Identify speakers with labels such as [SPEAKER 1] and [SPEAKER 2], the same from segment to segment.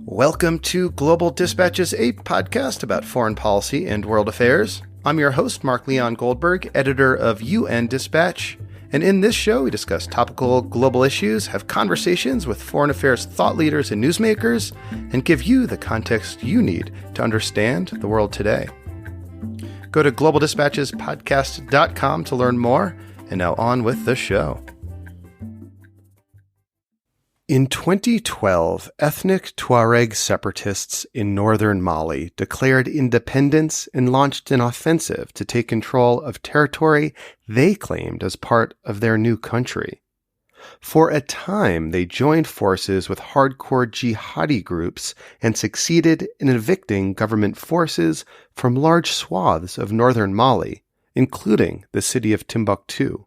[SPEAKER 1] Welcome to Global Dispatches, a podcast about foreign policy and world affairs. I'm your host, Mark Leon Goldberg, editor of UN Dispatch. And in this show, we discuss topical global issues, have conversations with foreign affairs thought leaders and newsmakers, and give you the context you need to understand the world today. Go to globaldispatchespodcast.com to learn more. And now on with the show. In 2012, ethnic Tuareg separatists in northern Mali declared independence and launched an offensive to take control of territory they claimed as part of their new country. For a time, they joined forces with hardcore jihadi groups and succeeded in evicting government forces from large swaths of northern Mali, including the city of Timbuktu.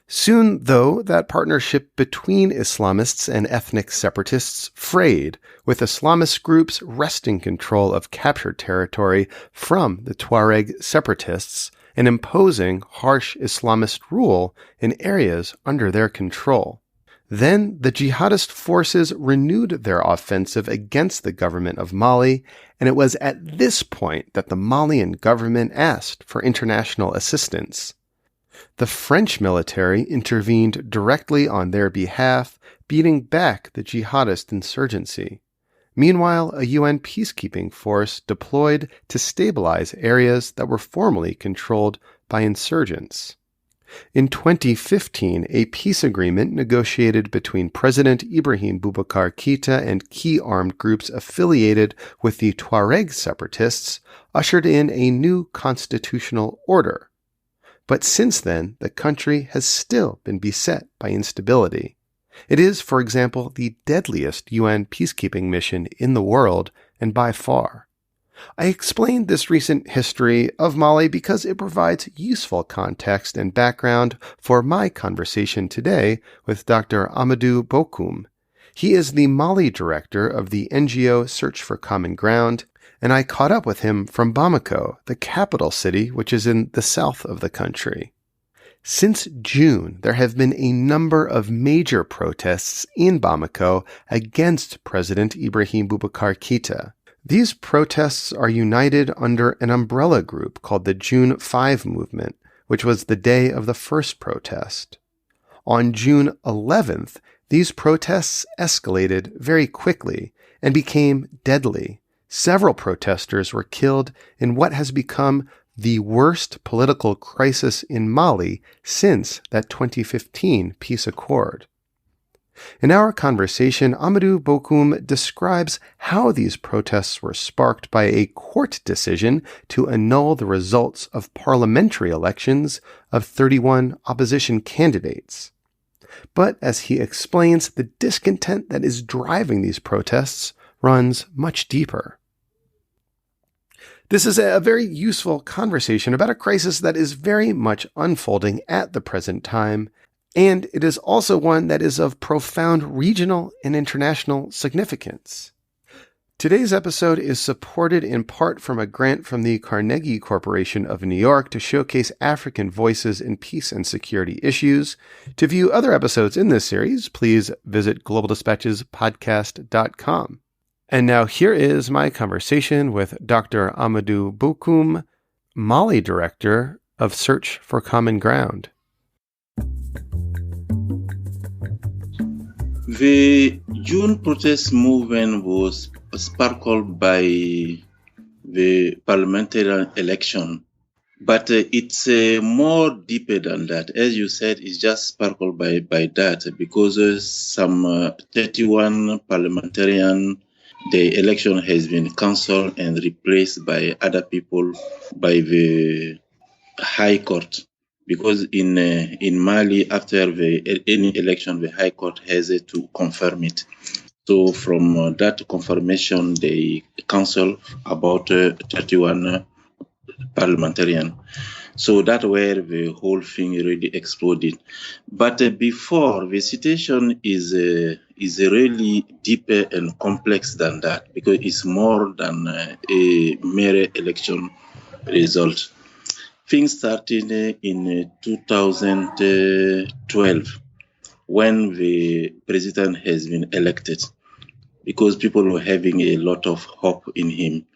[SPEAKER 1] Soon, though, that partnership between Islamists and ethnic separatists frayed, with Islamist groups wresting control of captured territory from the Tuareg separatists and imposing harsh Islamist rule in areas under their control. Then the jihadist forces renewed their offensive against the government of Mali, and it was at this point that the Malian government asked for international assistance. The French military intervened directly on their behalf, beating back the jihadist insurgency. Meanwhile, a UN peacekeeping force deployed to stabilize areas that were formerly controlled by insurgents. In 2015, a peace agreement negotiated between President Ibrahim Boubacar Keita and key armed groups affiliated with the Tuareg separatists ushered in a new constitutional order. But since then, the country has still been beset by instability. It is, for example, the deadliest UN peacekeeping mission in the world, and by far. I explained this recent history of Mali because it provides useful context and background for my conversation today with Dr. Amadou Bocoum. He is the Mali director of the NGO Search for Common Ground, and I caught up with him from Bamako, the capital city, which is in the south of the country. Since June, there have been a number of major protests in Bamako against President Ibrahim Boubacar Keita. These protests are united under an umbrella group called the June 5 movement, which was the day of the first protest. On June 11th, these protests escalated very quickly and became deadly. Sevell protesters were killed in what has become the worst political crisis in Mali since that 2015 peace accord. In our conversation, Amadou Bocoum describes how these protests were sparked by a court decision to annul the results of parliamentary elections of 31 opposition candidates. But as he explains, the discontent that is driving these protests runs much deeper. This is a very useful conversation about a crisis that is very much unfolding at the present time, and it is also one that is of profound regional and international significance. Today's episode is supported in part from a grant from the Carnegie Corporation of New York to showcase African voices in peace and security issues. To view other episodes in this series, please visit globaldispatchespodcast.com. And now here is my conversation with Dr. Amadou Bocoum, Mali Director of Search for Common Ground.
[SPEAKER 2] The June protest movement was sparkled by the parliamentary election, but it's more deeper than that. As you said, it's just sparkled by that because some 31 parliamentarian. The election has been cancelled and replaced by other people by the High Court. Because in Mali, after any election, the High Court has to confirm it. So from that confirmation, they cancel about 31 parliamentarian. So that's where the whole thing really exploded. But before, the situation is really deeper and complex than that, because it's more than a mere election result. Things started in 2012 when the president has been elected. because people were having a lot of hope in him.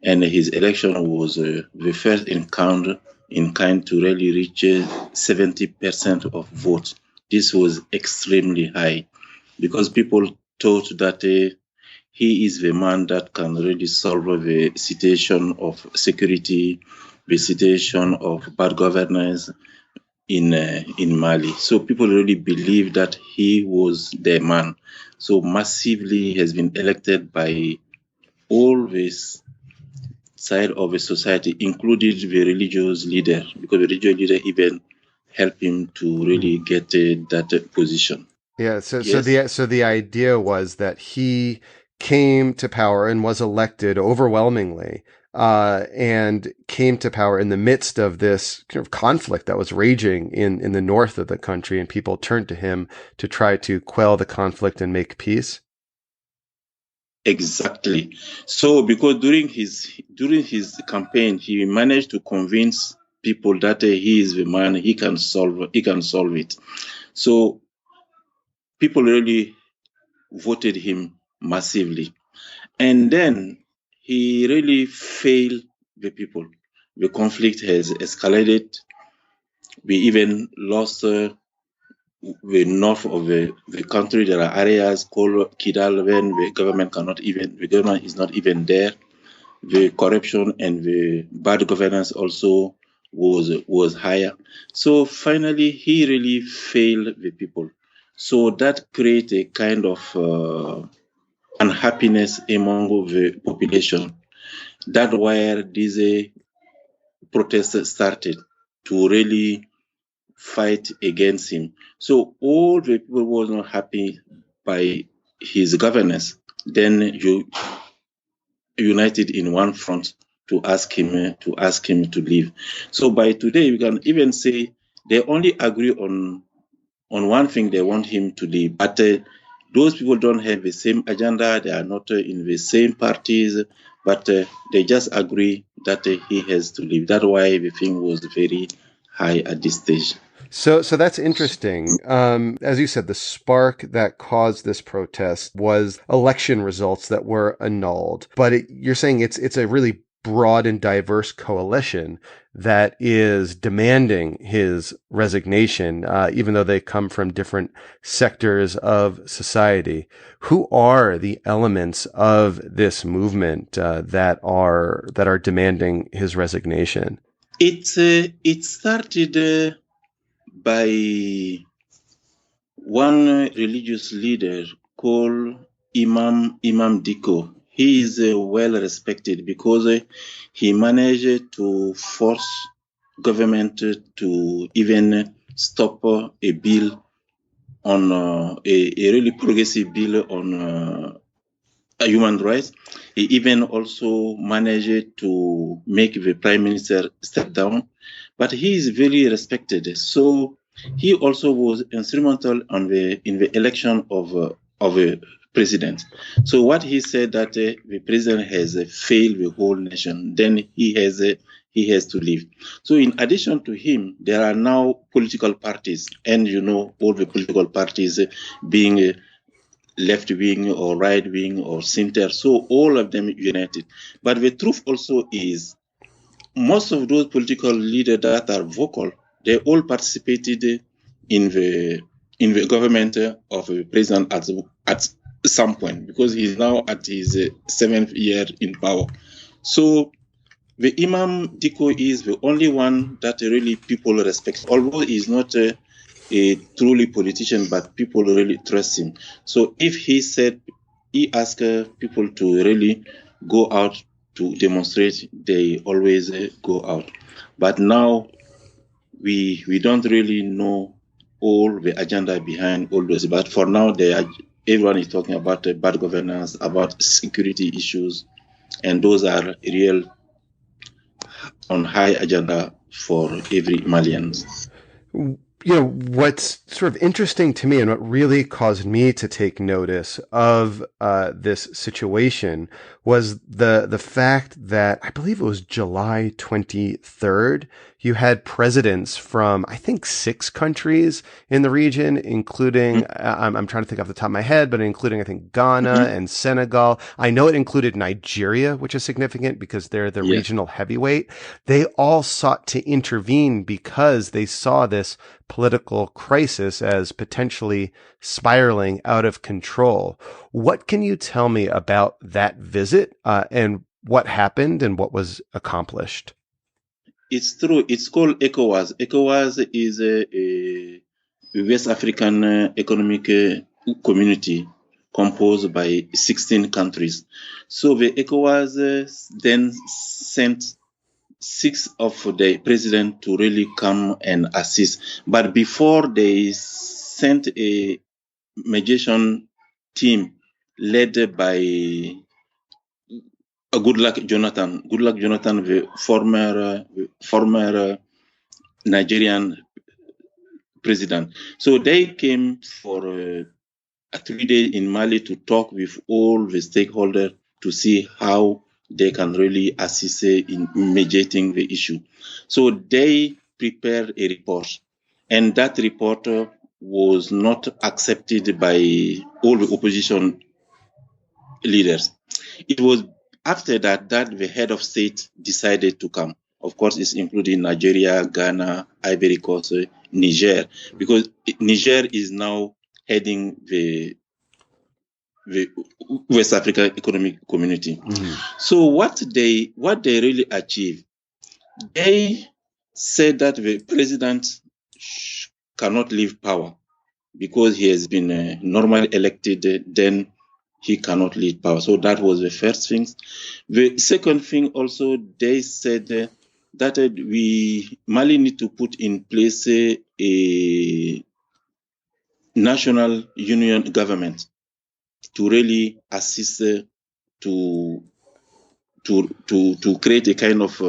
[SPEAKER 2] And his election was the first in kind to really reach 70% of votes. This was extremely high because people thought that he is the man that can really solve the situation of security, the situation of bad governance in Mali. So people really believe that he was the man. So massively has been elected by all this side of the society, including the religious leader, because the religious leader even helped him to really get that position.
[SPEAKER 1] Yeah. So the idea was that he came to power and was elected overwhelmingly, and came to power in the midst of this kind of conflict that was raging in the north of the country, and people turned to him to try to quell the conflict and make peace.
[SPEAKER 2] Exactly. So because during his campaign, he managed to convince people that he is the man, he can solve it. So people really voted him massively. And then he really failed the people. The conflict has escalated. We even lost the north of the country. There are areas called Kidal when the government is not even there. The corruption and the bad governance also was higher. So finally, he really failed the people. So that created a kind of unhappiness among the population. That's where these protests started to really fight against him. So all the people were not happy by his governance. Then you united in one front to ask him to leave. So by today, we can even say they only agree on one thing: they want him to leave. But those people don't have the same agenda. They are not in the same parties, but they just agree that he has to leave. That's why the thing was very high at this stage.
[SPEAKER 1] So that's interesting. As you said, the spark that caused this protest was election results that were annulled. But you're saying it's a really broad and diverse coalition that is demanding his resignation, even though they come from different sectors of society. Who are the elements of this movement that are demanding his resignation?
[SPEAKER 2] It started by one religious leader called Imam Diko. He is well respected because he managed to force government to even stop a bill on a really progressive bill on human rights. He even also managed to make the prime minister step down, but he is very respected. So he also was instrumental in the election of a president. So what he said that the president has failed the whole nation, then he has to leave. So in addition to him, there are now political parties, and all the political parties being left wing or right wing or center. So all of them united. But the truth also is most of those political leaders that are vocal, they all participated in the government of the president at some point, because he's now at his 7th year in power. So the Imam Diko is the only one that really people respect, although he's not a truly politician, but people really trust him. So if he asked people to really go out to demonstrate, they always go out. But now we don't really know all the agenda behind all those. But for now, everyone is talking about bad governance, about security issues, and those are real on high agenda for every Malian.
[SPEAKER 1] What's sort of interesting to me and what really caused me to take notice of this situation was the fact that I believe it was July 23rd, you had presidents from, I think, 6 countries in the region, including, I'm trying to think off the top of my head, but including, I think, Ghana and Senegal. I know it included Nigeria, which is significant because they're the regional heavyweight. They all sought to intervene because they saw this political crisis as potentially spiraling out of control. What can you tell me about that visit and what happened and what was accomplished?
[SPEAKER 2] It's true. It's called ECOWAS. ECOWAS is a West African economic community composed by 16 countries. So the ECOWAS then sent 6 of the president to really come and assist. But before they sent a mediation team led by Goodluck Jonathan, the former Nigerian president. So they came for a 3-day in Mali to talk with all the stakeholders to see how they can really assist in mediating the issue. So they prepared a report, and that report was not accepted by all the opposition leaders. It was after that the head of state decided to come. Of course, it's including Nigeria, Ghana, Ivory Coast, Niger, because Niger is now heading the West Africa Economic Community. So what they really achieved, they said that the president cannot leave power because he has been normally elected, then he cannot lead power. So that was the first thing. The second thing also, they said that Mali need to put in place a national union government to really assist to create a kind of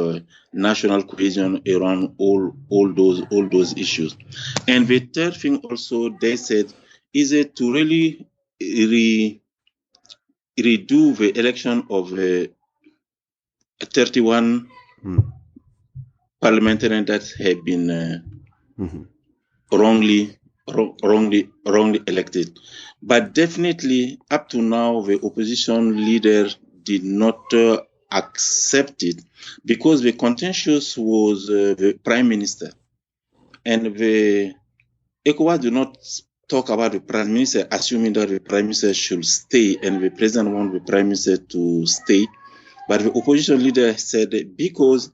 [SPEAKER 2] national cohesion around all those issues. And the third thing also, they said, is to really redo the election of 31 parliamentarians that have been wrongly elected. But definitely, up to now, the opposition leader did not accept it because the contentious was the prime minister. And the ECOWAS do not talk about the prime minister, assuming that the prime minister should stay and the president wants the prime minister to stay. But the opposition leader said because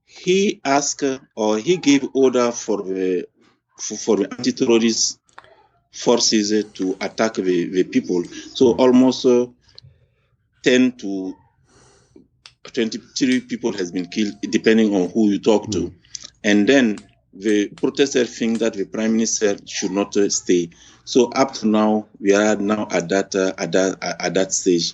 [SPEAKER 2] he asked or he gave order for the anti-terrorist forces to attack the people. So almost 10 to 23 people has been killed, depending on who you talk to. And then the protesters think that the prime minister should not stay. So up to now, we are now at that stage.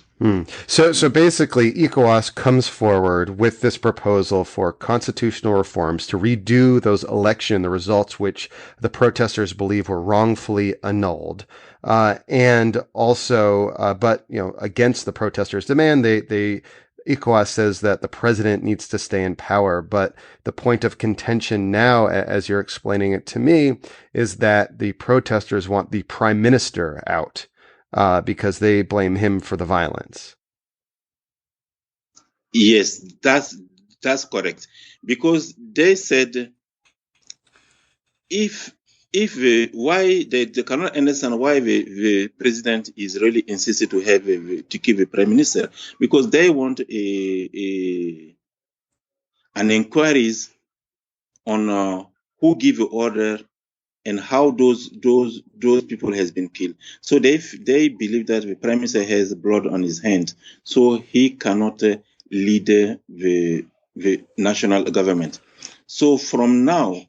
[SPEAKER 1] So basically, ECOWAS comes forward with this proposal for constitutional reforms to redo those the results which the protesters believe were wrongfully annulled, and also, but against the protesters' demand, ECOWAS says that the president needs to stay in power, but the point of contention now, as you're explaining it to me, is that the protesters want the prime minister out because they blame him for the violence.
[SPEAKER 2] Yes, that's correct. Because they said if why they cannot understand why the president is really insisted to have to keep the prime minister, because they want an inquiries on who give the order and how those people has been killed. So they believe that the prime minister has blood on his hand, so he cannot lead the national government. So from now,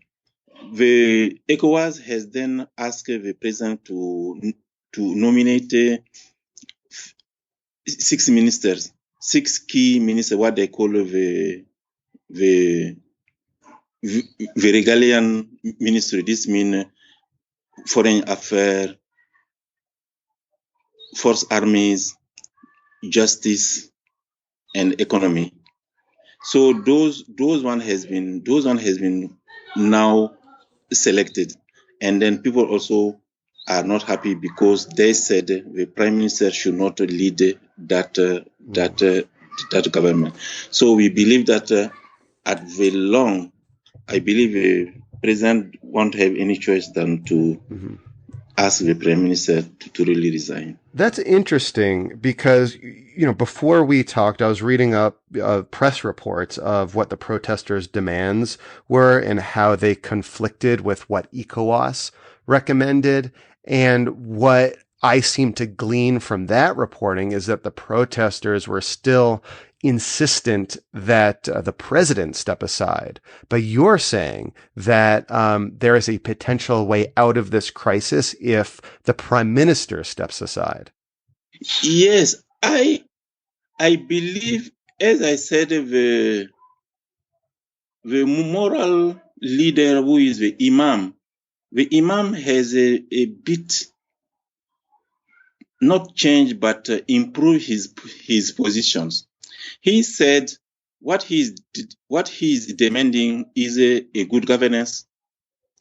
[SPEAKER 2] the ECOWAS has then asked the president to nominate 6 ministers, 6 key ministers, what they call the regalian ministry. This means foreign affairs, force armies, justice, and economy. So those one has been now selected. And then people also are not happy because they said the prime minister should not lead that government. So we believe that at the long, I believe the president won't have any choice than to ask the prime minister to really resign.
[SPEAKER 1] That's interesting because, before we talked, I was reading up press reports of what the protesters' demands were and how they conflicted with what ECOWAS recommended. And what I seem to glean from that reporting is that the protesters were still insistent that the president step aside. But you're saying that there is a potential way out of this crisis if the prime minister steps aside.
[SPEAKER 2] Yes, I believe, as I said, the moral leader who is the imam has a bit not changed but improved his positions. He said what he's demanding is a good governance.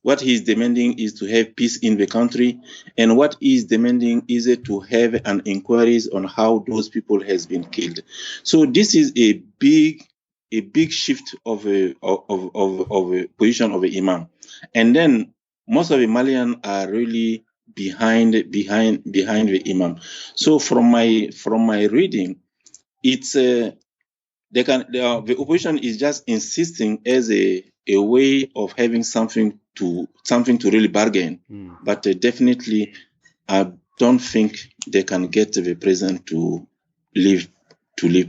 [SPEAKER 2] What he's demanding is to have peace in the country, and what he's demanding is to have an inquiries on how those people has been killed. So this is a big shift of a position of the imam, and then most of the Malians are really behind the imam. So from my reading, it's the opposition is just insisting as a way of having something to really bargain. But definitely, I don't think they can get the president to leave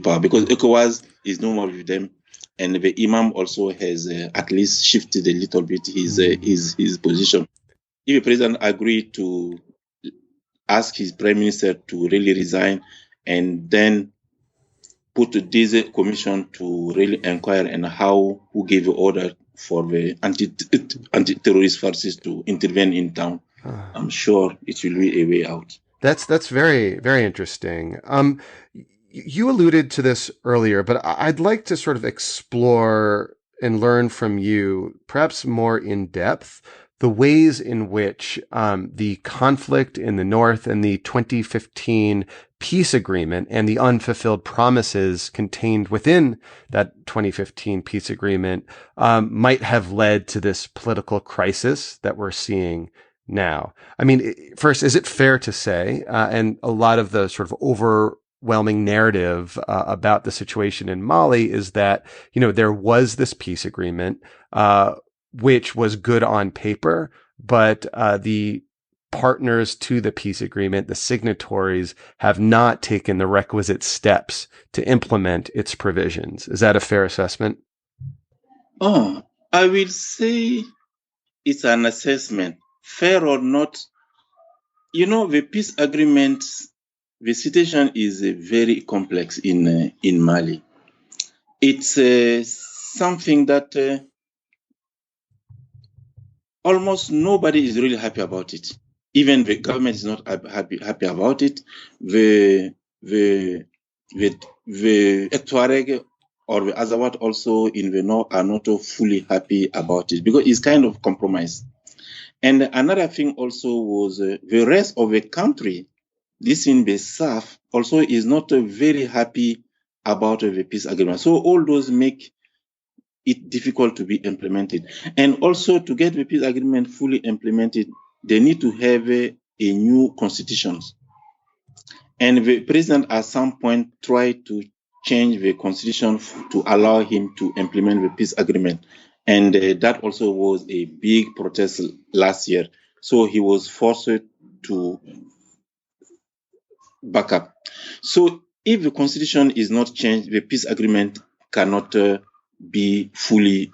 [SPEAKER 2] power because ECOWAS is no more with them, and the imam also has at least shifted a little bit his position. If the president agreed to ask his prime minister to really resign, and then put this commission to really inquire and who gave the order for the anti-terrorist forces to intervene in town, I'm sure it will be a way out.
[SPEAKER 1] That's very, very interesting. You alluded to this earlier, but I'd like to sort of explore and learn from you, perhaps more in depth, the ways in which the conflict in the North and the 2015 peace agreement and the unfulfilled promises contained within that 2015 peace agreement might have led to this political crisis that we're seeing now. I mean, first, is it fair to say, and a lot of the sort of overwhelming narrative about the situation in Mali is that, there was this peace agreement, which was good on paper, but the partners to the peace agreement, the signatories, have not taken the requisite steps to implement its provisions. Is that a fair assessment?
[SPEAKER 2] Oh, I will say it's an assessment. Fair or not, the peace agreement, the situation is very complex in Mali. It's something that almost nobody is really happy about it. Even the government is not happy about it. The Tuareg or the Azawad also in the north are not fully happy about it because it's kind of compromise. And another thing also was the rest of the country, this in the south, also is not very happy about the peace agreement. So all those make it difficult to be implemented. And also to get the peace agreement fully implemented, they need to have a new constitution. And the president at some point tried to change the constitution to allow him to implement the peace agreement. And that also was a big protest last year. So he was forced to back up. So if the constitution is not changed, the peace agreement cannot be fully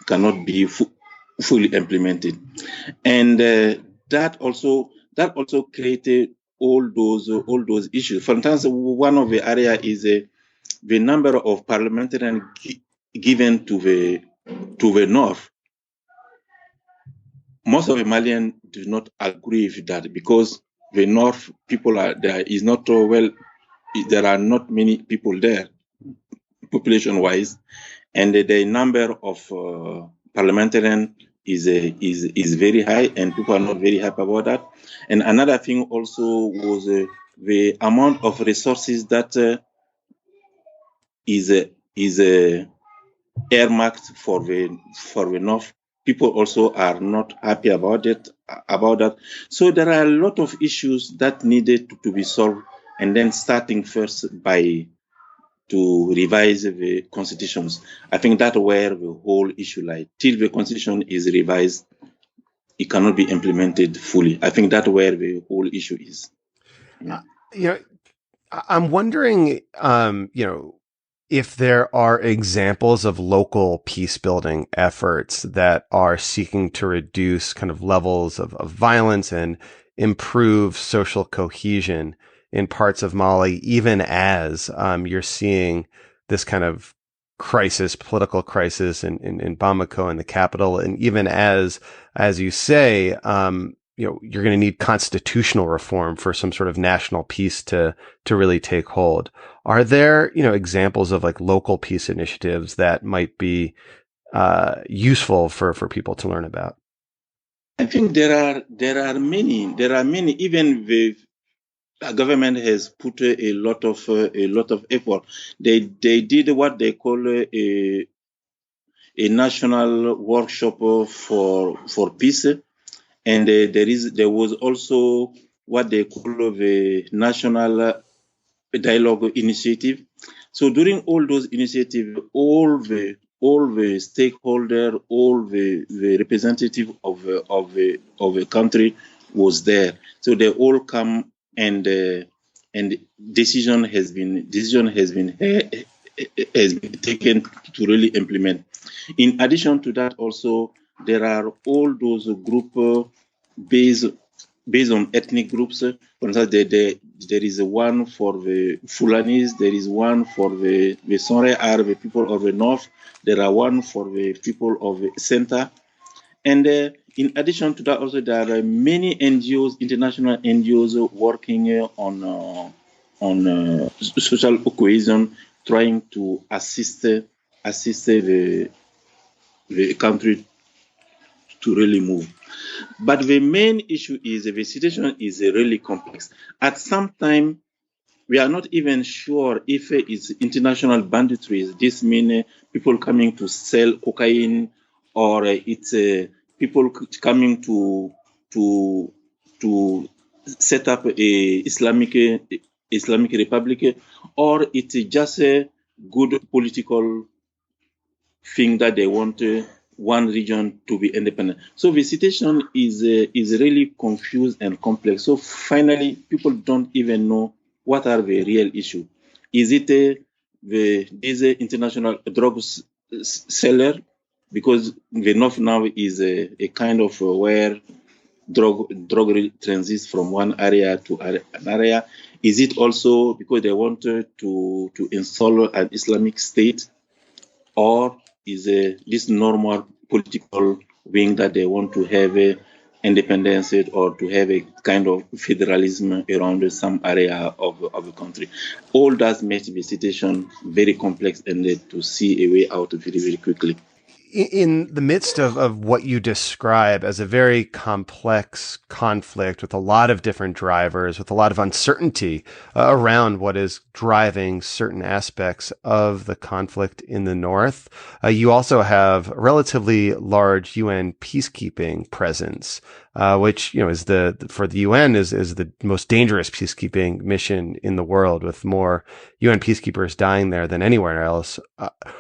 [SPEAKER 2] implemented. And that also created all those issues. For instance, one of the area is the number of parliamentarians given to the north. Most of the Malians do not agree with that because the north people are there is not there are not many people there population wise, and the number of parliamentarians is very high, and people are not very happy about that. And another thing also was the amount of resources that is earmarked for the north. People also are not happy about that. So there are a lot of issues that needed to be solved, and then starting first by to revise the constitutions. I think that's where the whole issue lies. Till the constitution is revised, it cannot be implemented fully. I think that's where the whole issue is. Yeah.
[SPEAKER 1] I'm wondering, if there are examples of local peace building efforts that are seeking to reduce kind of levels of violence and improve social cohesion in parts of Mali, even as you're seeing this kind of political crisis in Bamako, in the capital, and even as you say, you're going to need constitutional reform for some sort of national peace to really take hold. Are there, examples of like local peace initiatives that might be useful for people to learn about?
[SPEAKER 2] I think there are many. There are many. Even the government has put a lot of effort. They did what they call a national workshop for peace, and there was also what they call the national dialogue initiative. So during all those initiatives, all the stakeholder, all the representative of the country was there. So they all come, and decision has been taken to really implement. In addition to that, also there are all those group based on ethnic groups. For instance, there is one for the Fulanis, there is one for the Sonre are the people of the north, there are one for the people of the center. And in addition to that, also there are many NGOs, international NGOs, working on social cohesion, trying to assist the country to really move. But the main issue is the situation is really complex. At some time, we are not even sure if it's international banditry. This means people coming to sell cocaine, or it's people coming to set up a Islamic Republic, or it's just a good political thing that they want one region to be independent. So the situation is really confused and complex. So finally, people don't even know what are the real issue. Is it this international drugs seller? Because the north now is a kind of where drug transits from one area to an area. Is it also because they want to install an Islamic state, or is this normal political wing that they want to have independence, or to have a kind of federalism around some area of the country? All that makes the situation very complex, and to see a way out very, very quickly.
[SPEAKER 1] In the midst of what you describe as a very complex conflict with a lot of different drivers, with a lot of uncertainty around what is driving certain aspects of the conflict in the north, you also have a relatively large UN peacekeeping presence, which is for the UN is the most dangerous peacekeeping mission in the world, with more UN peacekeepers dying there than anywhere else.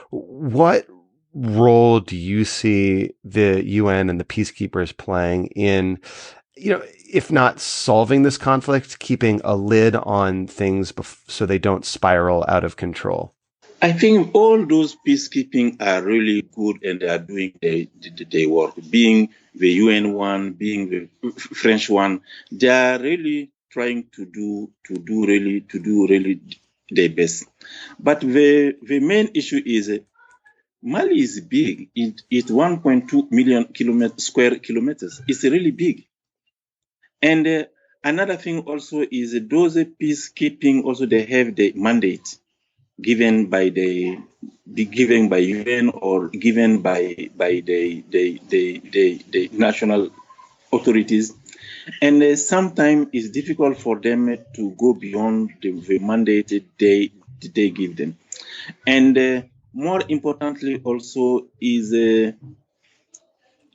[SPEAKER 1] What role do you see the UN and the peacekeepers playing in, if not solving this conflict, keeping a lid on things so they don't spiral out of control?
[SPEAKER 2] I think all those peacekeeping are really good, and they are doing their work. Being the UN one, being the French one, they are really trying to do really their best. But the main issue is Mali is big. It's 1.2 million square kilometers. It's really big. And another thing also is those peacekeeping, also they have the mandate. given by given by UN or given by the national authorities, and sometimes it's difficult for them to go beyond the mandate they give them. And more importantly, also is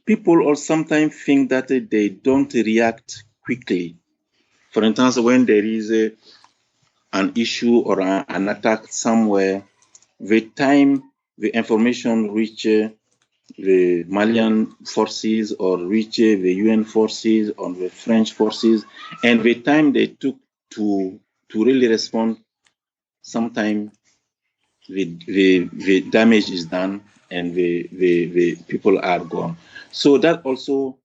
[SPEAKER 2] people or sometimes think that they don't react quickly. For instance, when there is an issue or an attack somewhere, the time the information reach the Malian forces or reach the UN forces or the French forces, and the time they took to really respond, sometimes the damage is done and the people are gone. So that also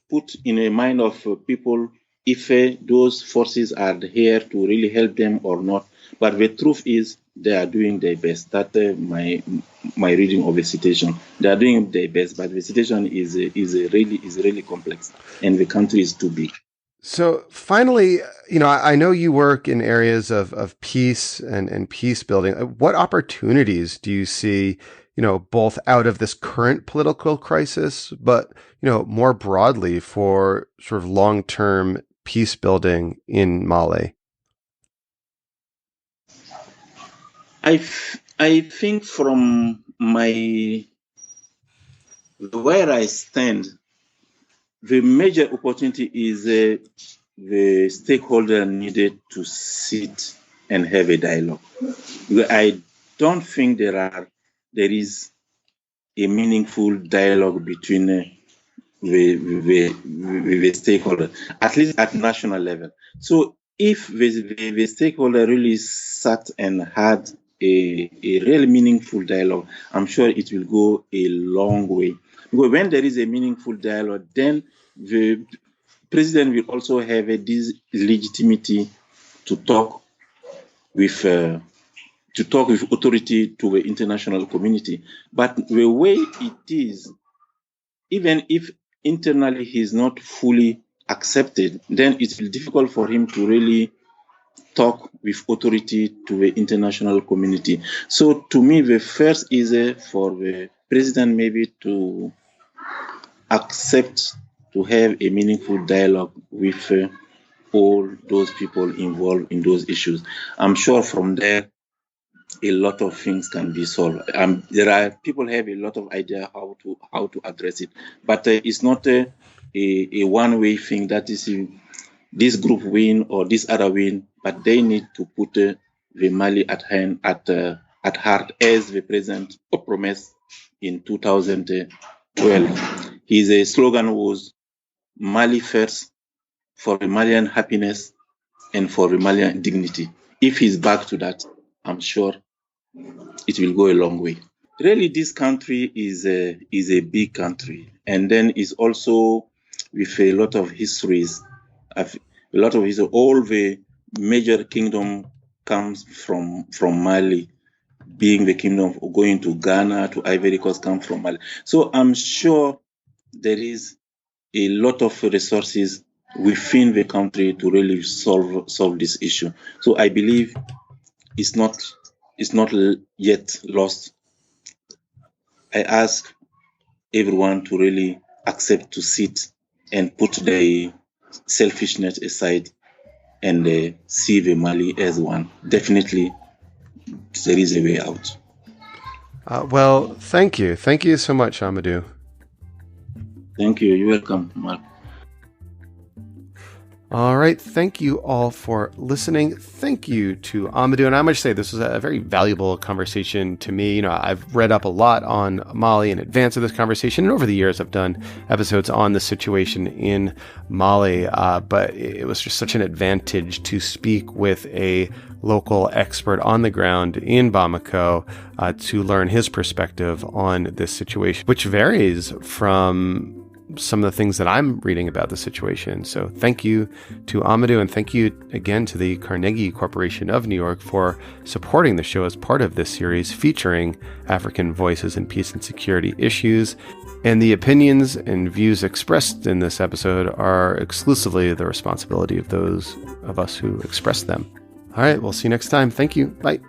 [SPEAKER 2] put in the mind of people if those forces are here to really help them or not. But the truth is they are doing their best. That's my reading of the situation. They are doing their best, but the situation is really complex, and the country is too big.
[SPEAKER 1] So finally, I know you work in areas of peace and peace building. What opportunities do you see, both out of this current political crisis, but, more broadly for sort of long-term peace building in Mali?
[SPEAKER 2] I think from where I stand, the major opportunity is the stakeholder needed to sit and have a dialogue. I don't think there is a meaningful dialogue between the stakeholder, at least at national level. So if the stakeholder really sat and had a real meaningful dialogue, I'm sure it will go a long way. Because when there is a meaningful dialogue, then the president will also have this legitimacy to talk with authority to the international community. But the way it is, even if internally he is not fully accepted, then it's difficult for him to really talk with authority to the international community. So to me, the first is for the president maybe to accept to have a meaningful dialogue with all those people involved in those issues. I'm sure from there, a lot of things can be solved. There are people have a lot of idea how to address it, but it's not a one-way thing that is this group win or this other win, but they need to put the Mali at heart, as the president promised in 2012. His slogan was Mali first, for the Malian happiness and for the Malian dignity. If he's back to that, I'm sure it will go a long way. Really, this country is a big country, and then is also with a lot of histories. All the major kingdom comes from Mali, being the kingdom going to Ghana, to Ivory Coast, come from Mali. So I'm sure there is a lot of resources within the country to really solve this issue. So I believe it's not yet lost. I ask everyone to really accept to sit and put the selfishness aside and see the Mali as one. Definitely, there is a way out.
[SPEAKER 1] Well, thank you. Thank you so much, Amadou.
[SPEAKER 2] Thank you. You're welcome, Mark.
[SPEAKER 1] All right. Thank you all for listening. Thank you to Amadou. And I must say, this was a very valuable conversation to me. I've read up a lot on Mali in advance of this conversation. And over the years, I've done episodes on the situation in Mali. But it was just such an advantage to speak with a local expert on the ground in Bamako to learn his perspective on this situation, which varies from some of the things that I'm reading about the situation. So thank you to Amadou, and thank you again to the Carnegie Corporation of New York for supporting the show as part of this series featuring African voices in peace and security issues. And the opinions and views expressed in this episode are exclusively the responsibility of those of us who express them. All right, we'll see you next time. Thank you. Bye.